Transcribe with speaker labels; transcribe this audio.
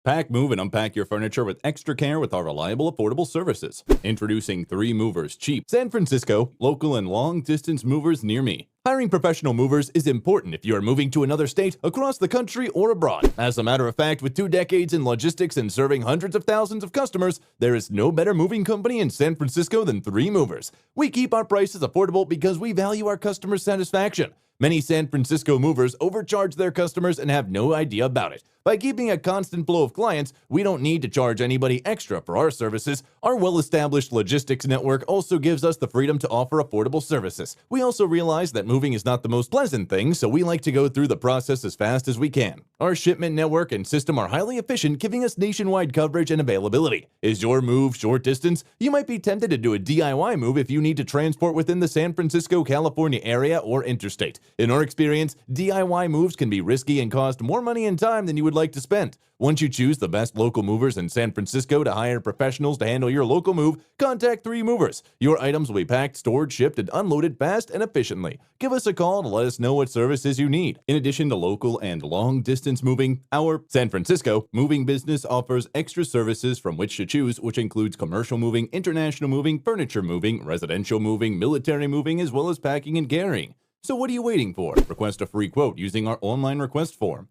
Speaker 1: Pack, move, and unpack your furniture with extra care with our reliable, affordable services. Introducing 3 Movers Cheap. San Francisco, local and long-distance movers near me. Hiring professional movers is important if you are moving to another state, across the country, or abroad. As a matter of fact, with 2 decades in logistics and serving hundreds of thousands of customers, there is no better moving company in San Francisco than 3 Movers. We keep our prices affordable because we value our customer satisfaction. Many San Francisco movers overcharge their customers and have no idea about it. By keeping a constant flow of clients, we don't need to charge anybody extra for our services. Our well-established logistics network also gives us the freedom to offer affordable services. We also realize that moving is not the most pleasant thing, so we like to go through the process as fast as we can. Our shipment network and system are highly efficient, giving us nationwide coverage and availability. Is your move short distance? You might be tempted to do a DIY move if you need to transport within the San Francisco, California area or interstate. In our experience, DIY moves can be risky and cost more money and time than you would like to spend. Once you choose the best local movers in San Francisco to hire professionals to handle your local move, contact 3 Movers. Your items will be packed, stored, shipped, and unloaded fast and efficiently. Give us a call to let us know what services you need. In addition to local and long-distance moving, our San Francisco moving business offers extra services from which to choose, which includes commercial moving, international moving, furniture moving, residential moving, military moving, as well as packing and carrying. So what are you waiting for? Request a free quote using our online request form.